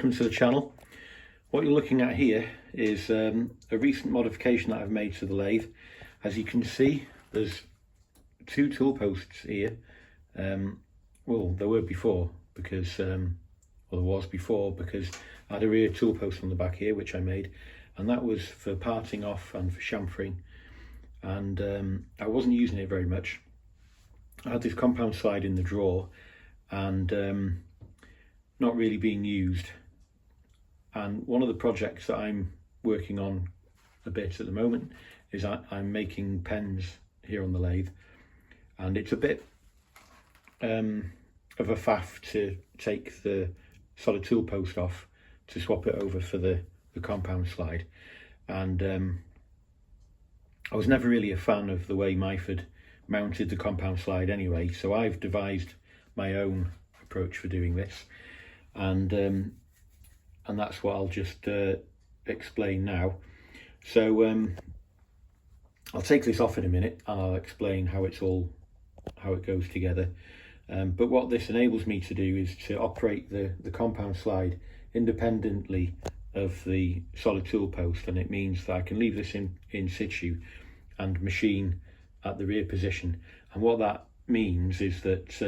welcome to the channel. What you're looking at here is a recent modification that I've made to the lathe. As you can see, there's two tool posts here. Well, there were before because, there was before because I had a rear tool post on the back here which I made, and that was for parting off and for chamfering, and I wasn't using it very much. I had this compound slide in the drawer and not really being used, and one of the projects that I'm working on a bit at the moment is I'm making pens here on the lathe, and it's a bit of a faff to take the solid tool post off to swap it over for the compound slide, and I was never really a fan of the way Myford mounted the compound slide anyway, so I've devised my own approach for doing this, and that's what I'll just explain now. So I'll take this off in a minute and I'll explain how it goes together. But what this enables me to do is to operate the compound slide independently of the solid tool post, and it means that I can leave this in situ and machine at the rear position. And what that means is that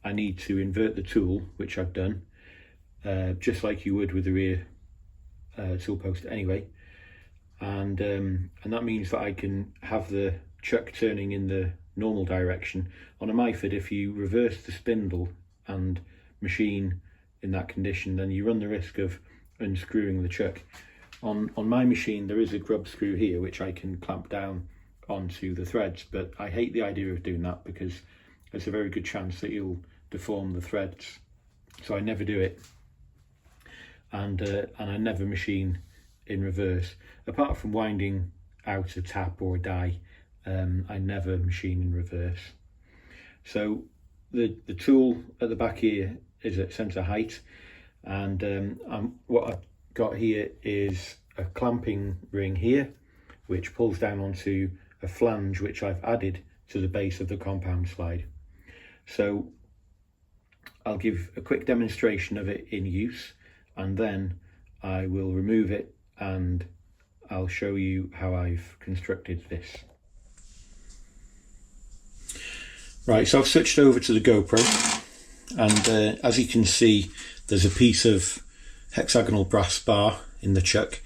I need to invert the tool, which I've done, just like you would with the rear tool post anyway, and that means that I can have the chuck turning in the normal direction. On a Myford, if you reverse the spindle and machine in that condition, then you run the risk of unscrewing the chuck. On my machine there is a grub screw here which I can clamp down onto the threads, but I hate the idea of doing that because there's a very good chance that you'll deform the threads, so I never do it, and I never machine in reverse. Apart from winding out a tap or a die, I never machine in reverse. So the tool at the back here is at centre height, and what I've got here is a clamping ring here which pulls down onto a flange which I've added to the base of the compound slide. So I'll give a quick demonstration of it in use, and then I will remove it and I'll show you how I've constructed this. Right, so I've switched over to the GoPro, and as you can see, there's a piece of hexagonal brass bar in the chuck.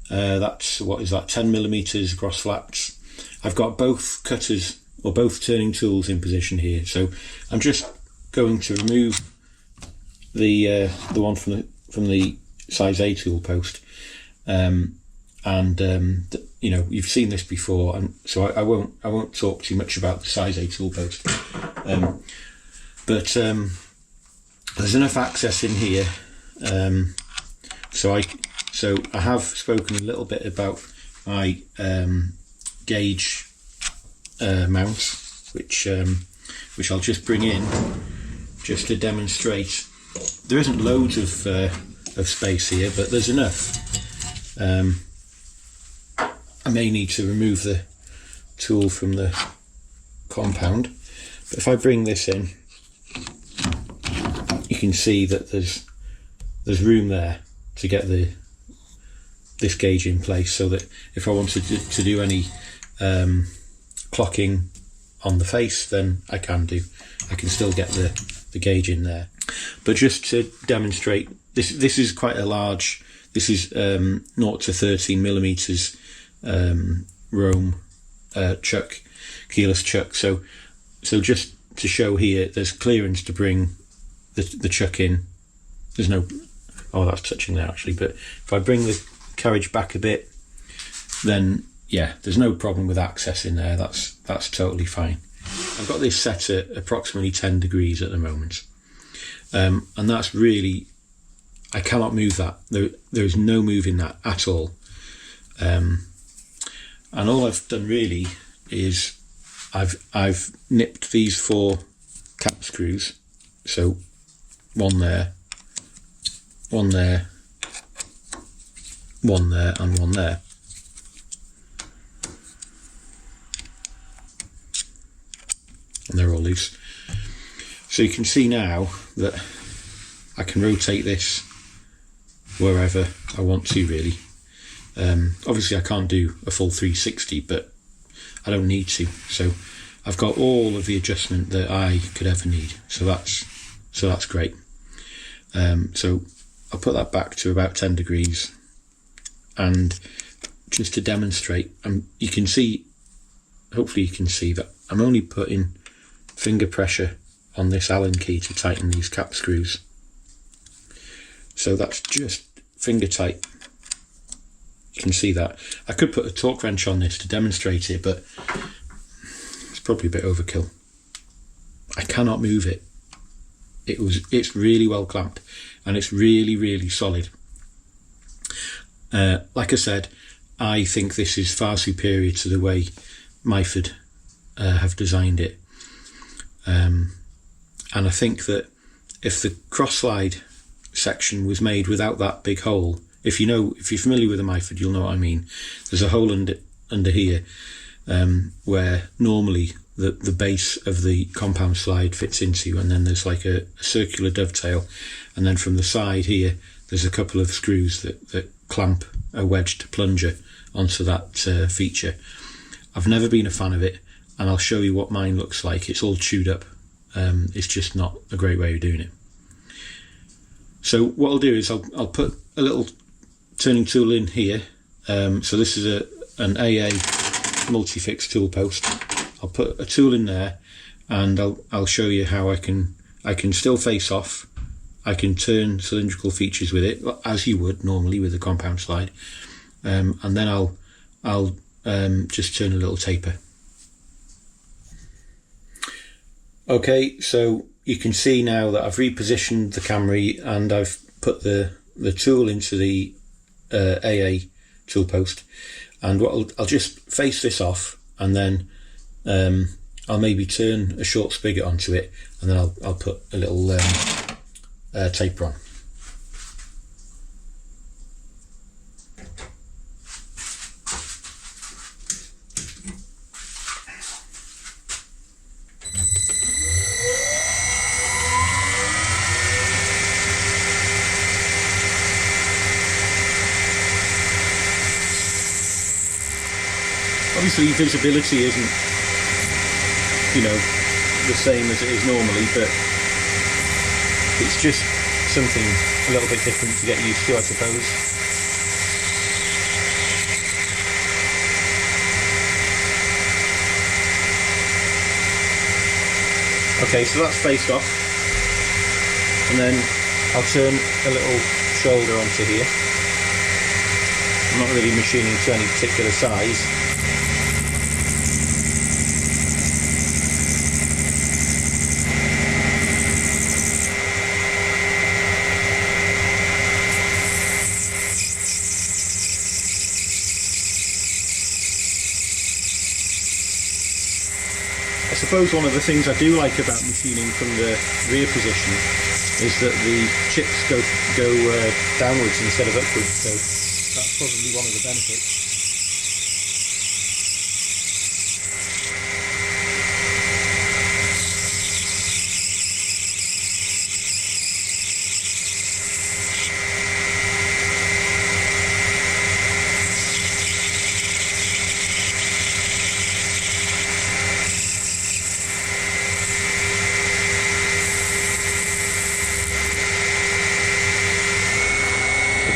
That's, what is that, 10mm gross flats. I've got both cutters or both turning tools in position here, so I'm just going to remove the one from the size A tool post, you know, you've seen this before, and so I won't talk too much about the size A tool post, but there's enough access in here, so I have spoken a little bit about my gauge mounts, which I'll just bring in just to demonstrate. There isn't loads of space here, but there's enough. I may need to remove the tool from the compound, but if I bring this in, you can see that there's room there to get this gauge in place, so that if I wanted to do any clocking on the face, then I can still get the gauge in there. But just to demonstrate, this is quite a large, this is 0 to 13mm Rome chuck, keyless chuck, so just to show here, there's clearance to bring the chuck in. There's no, oh, that's touching there actually, but if I bring the carriage back a bit, then yeah, there's no problem with access in there. That's totally fine. I've got this set at approximately 10 degrees at the moment, and that's really, I cannot move that. There's no moving that at all, and all I've done really is I've nipped these 4 cap screws, so one there, one there, one there, and one there. And they're all loose. So you can see now that I can rotate this wherever I want to, really. Obviously I can't do a full 360, but I don't need to, so I've got all of the adjustment that I could ever need, so that's great. So I'll put that back to about 10 degrees, and just to demonstrate, you can see, hopefully you can see that I'm only putting finger pressure on this Allen key to tighten these cap screws. So that's just finger tight. You can see that. I could put a torque wrench on this to demonstrate it, but it's probably a bit overkill. I cannot move it. It's really well clamped, and it's really, really solid. Like I said, I think this is far superior to the way Myford have designed it. And I think that if the cross slide section was made without that big hole, if you're familiar with a Myford, you'll know what I mean. There's a hole under here where normally the base of the compound slide fits into, and then there's like a circular dovetail, and then from the side here there's a couple of screws that clamp a wedged plunger onto that feature. I've never been a fan of it, and I'll show you what mine looks like. It's all chewed up. It's just not a great way of doing it. So what I'll do is I'll put a little turning tool in here. So this is an AA multi-fix tool post. I'll put a tool in there, and I'll show you how I can still face off. I can turn cylindrical features with it as you would normally with a compound slide, and then I'll just turn a little taper. Okay, so you can see now that I've repositioned the Camry, and I've put the tool into the AA tool post, and I'll just face this off, and then I'll maybe turn a short spigot onto it, and then I'll put a little taper on. Obviously visibility isn't, the same as it is normally, but it's just something a little bit different to get used to, I suppose. Okay, so that's faced off, and then I'll turn a little shoulder onto here. I'm not really machining to any particular size. I suppose one of the things I do like about machining from the rear position is that the chips go downwards instead of upwards, so that's probably one of the benefits.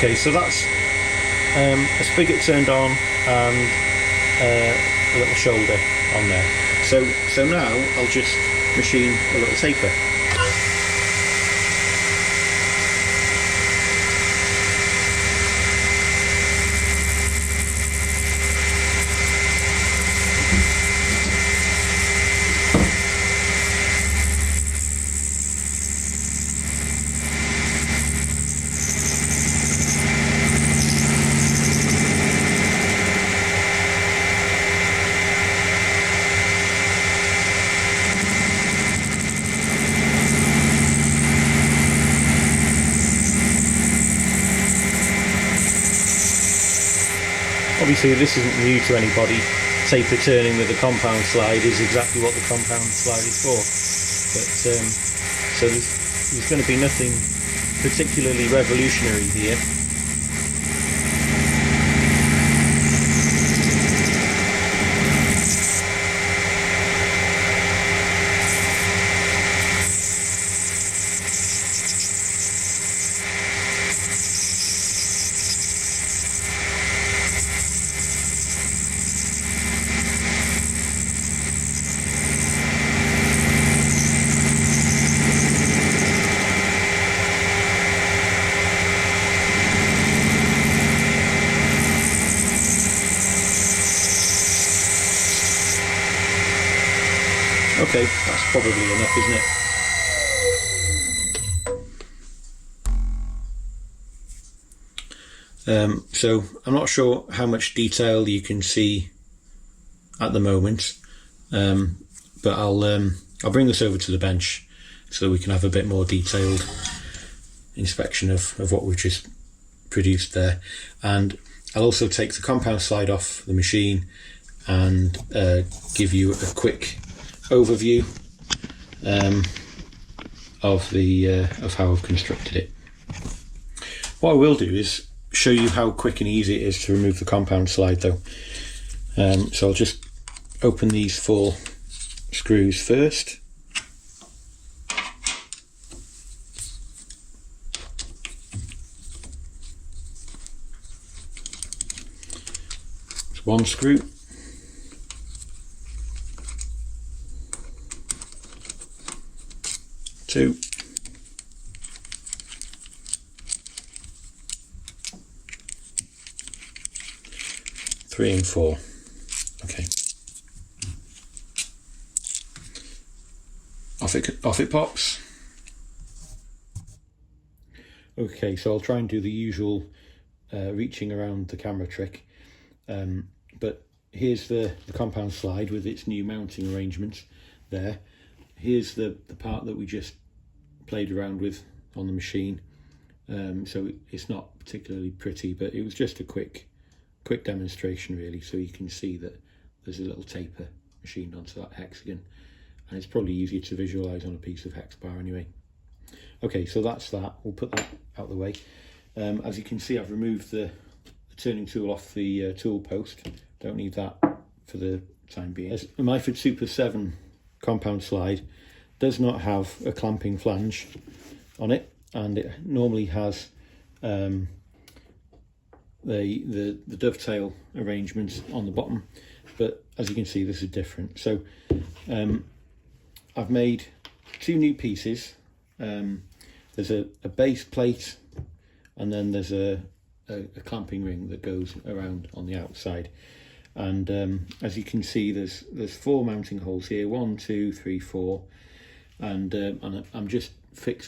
Okay, so that's a spigot turned on and a little shoulder on there. So now I'll just machine a little taper. Obviously this isn't new to anybody. Taper turning with a compound slide is exactly what the compound slide is for. But so there's going to be nothing particularly revolutionary here. Okay, that's probably enough, isn't it? So I'm not sure how much detail you can see at the moment, but I'll bring this over to the bench so we can have a bit more detailed inspection of what we've just produced there. And I'll also take the compound slide off the machine and give you a quick overview of how I've constructed it. What I will do is show you how quick and easy it is to remove the compound slide though. So I'll just open these 4 screws first. It's 1 screw. 2. 3 and 4. Okay. Off it pops. Okay, so I'll try and do the usual reaching around the camera trick. But here's the compound slide with its new mounting arrangements there. Here's the part that we just played around with on the machine. So it's not particularly pretty, but it was just a quick demonstration really, so you can see that there's a little taper machined onto that hexagon, and it's probably easier to visualize on a piece of hex bar anyway. Okay, so that's that. We'll put that out of the way. As you can see, I've removed the turning tool off the tool post. Don't need that for the time being. The Myford Super 7 compound slide does not have a clamping flange on it, and it normally has the dovetail arrangements on the bottom, but as you can see, this is different. So I've made 2 new pieces. There's a base plate, and then there's a clamping ring that goes around on the outside. And as you can see, there's 4 mounting holes here, 1, 2, 3, 4, and I'm just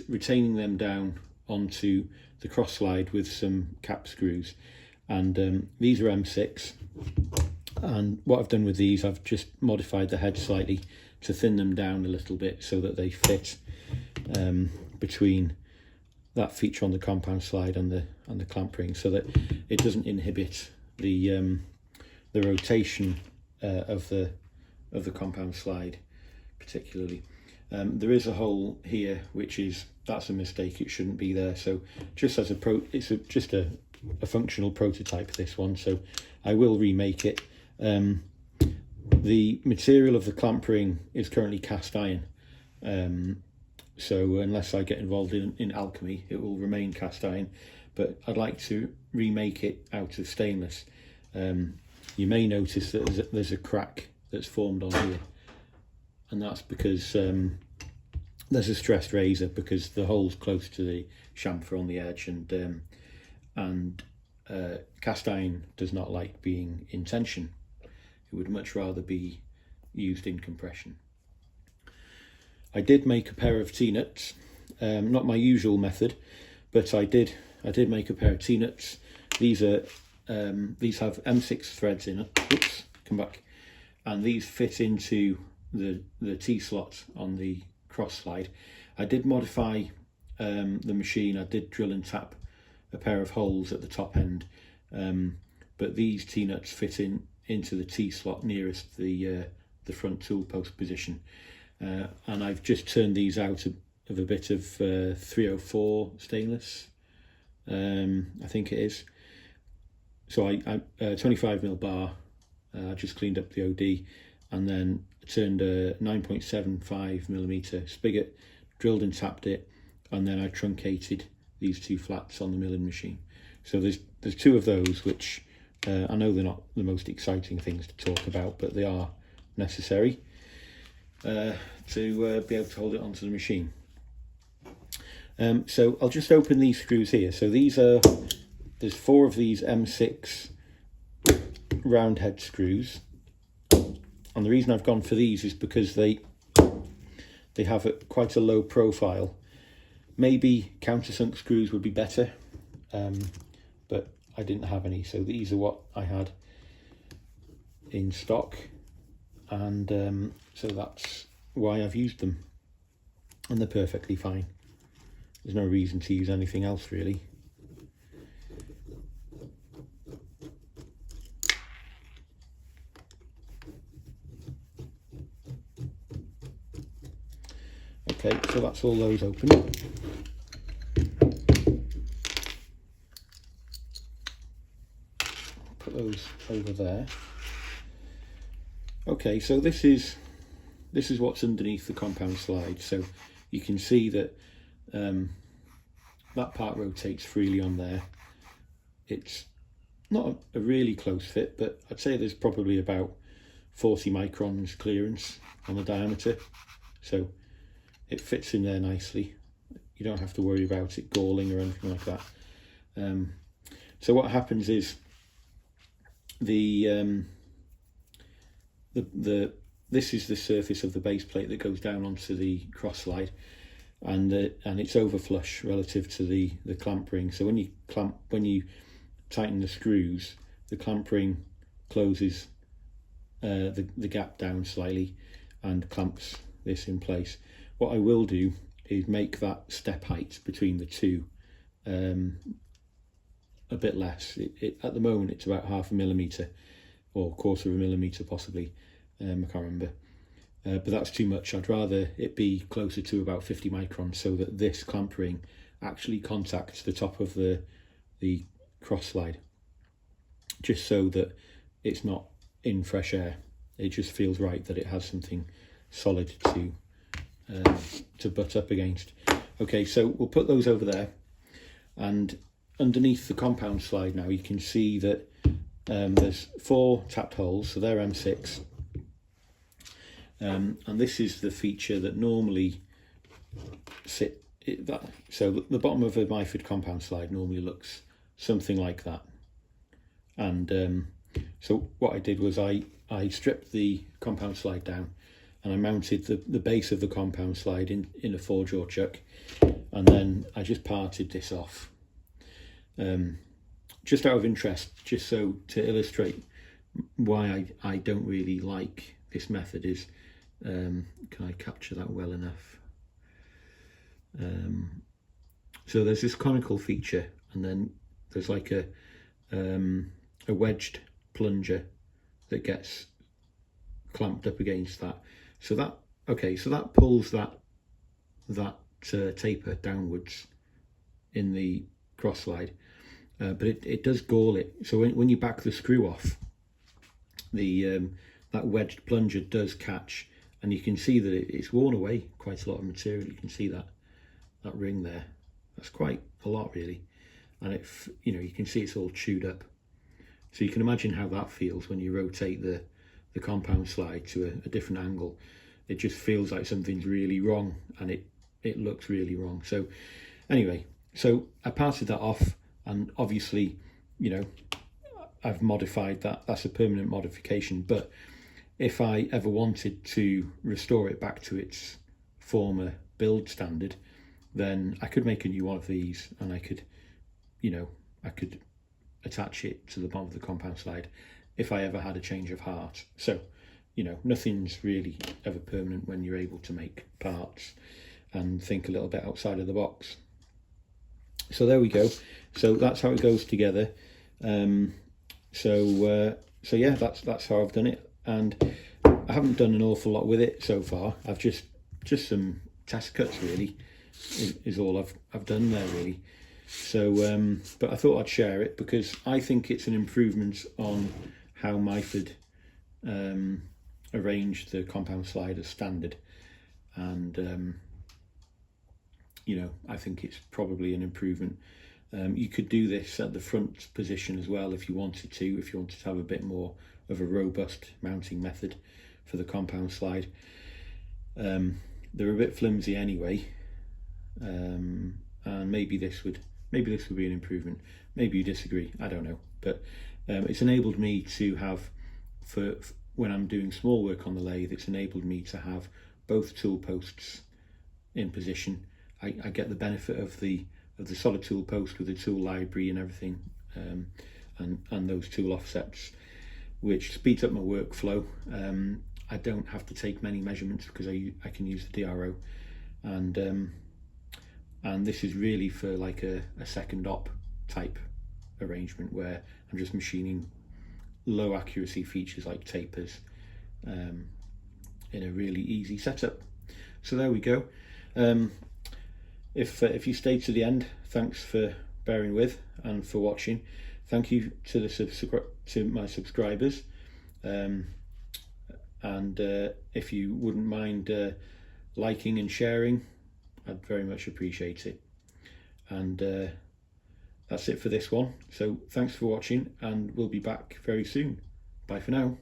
retaining them down onto the cross slide with some cap screws. And these are M6, and what I've done with these, I've just modified the head slightly to thin them down a little bit so that they fit between that feature on the compound slide and the clamp ring, so that it doesn't inhibit the rotation of the compound slide particularly. There is a hole here that's a mistake. It shouldn't be there. So just as it's just a functional prototype, this one, so I will remake it. The material of the clamp ring is currently cast iron, so unless I get involved in alchemy, it will remain cast iron, but I'd like to remake it out of stainless. You may notice that there's a crack that's formed on here, and that's because there's a stressed razor, because the hole's close to the chamfer on the edge, and cast iron does not like being in tension. It would much rather be used in compression. I did make a pair of T-nuts, not my usual method, but I did make a pair of T-nuts. These have M6 threads in it. Oops, come back. And these fit into the T-slot on the cross slide. I did modify the machine. I did drill and tap a pair of holes at the top end, but these T-nuts fit into the T-slot nearest the front tool post position, and I've just turned these out of a bit of 304 stainless, I think it is. So I 25mm bar, I just cleaned up the OD, and then turned a 9.75mm spigot, drilled and tapped it, and then I truncated these 2 flats on the milling machine. So there's 2 of those, which I know they're not the most exciting things to talk about, but they are necessary to be able to hold it onto the machine. So I'll just open these screws here. So there's 4 of these M6 round head screws, and the reason I've gone for these is because they they have quite a low profile. Maybe countersunk screws would be better, but I didn't have any, so these are what I had in stock, and so that's why I've used them, and they're perfectly fine. There's no reason to use anything else really. Okay, so that's all those open. Put those over there. Okay, so this is what's underneath the compound slide. So you can see that that part rotates freely on there. It's not a really close fit, but I'd say there's probably about 40 microns clearance on the diameter, so it fits in there nicely. You don't have to worry about it galling or anything like that. So what happens is this is the surface of the base plate that goes down onto the cross slide, and it's over flush relative to the clamp ring. So when you tighten the screws, the clamp ring closes the gap down slightly and clamps this in place. What I will do is make that step height between the two a bit less. At the moment it's about 0.5 millimetre or 1/4 millimetre possibly, I can't remember, but that's too much. I'd rather it be closer to about 50 microns so that this clamp ring actually contacts the top of the cross slide, just so that it's not in fresh air. It just feels right that it has something solid to butt up against. Okay, so we'll put those over there, and underneath the compound slide now you can see that there's 4 tapped holes, so they're M6, and this is the feature that normally so the bottom of a Myford compound slide normally looks something like that. And so what I did was I stripped the compound slide down, and I mounted the base of the compound slide in a 4-jaw chuck, and then I just parted this off. Just out of interest, just so to illustrate why I don't really like this method is, can I capture that well enough? So there's this conical feature, and then there's like a wedged plunger that gets clamped up against that. So that pulls that taper downwards in the cross slide, but it does gall it. So when you back the screw off, that wedged plunger does catch, and you can see that it's worn away quite a lot of material. You can see that ring there. That's quite a lot really, and you can see it's all chewed up. So you can imagine how that feels when you rotate the compound slide to a different angle. It just feels like something's really wrong, and it looks really wrong. So anyway, so I parted that off, and obviously, I've modified that. That's a permanent modification. But if I ever wanted to restore it back to its former build standard, then I could make a new one of these, and I could attach it to the bottom of the compound slide if I ever had a change of heart. So, nothing's really ever permanent when you're able to make parts and think a little bit outside of the box. So there we go. So that's how it goes together. So yeah, that's how I've done it, and I haven't done an awful lot with it so far. I've just some test cuts really is all I've done there really. So but I thought I'd share it because I think it's an improvement on how Myford arranged the compound slide as standard, and I think it's probably an improvement. You could do this at the front position as well if you wanted to have a bit more of a robust mounting method for the compound slide. They're a bit flimsy anyway, and maybe this would be an improvement. Maybe you disagree, I don't know, but it's enabled me to have, for when I'm doing small work on the lathe, it's enabled me to have both tool posts in position. I get the benefit of the solid tool post with the tool library and everything, and those tool offsets, which speeds up my workflow. I don't have to take many measurements because I can use the DRO, and this is really for like a second op type arrangement where I'm just machining low accuracy features like tapers in a really easy setup. So there we go. If you stayed to the end, thanks for bearing with and for watching. Thank you to my subscribers, and if you wouldn't mind liking and sharing, I'd very much appreciate it. And that's it for this one. So thanks for watching, and we'll be back very soon. Bye for now.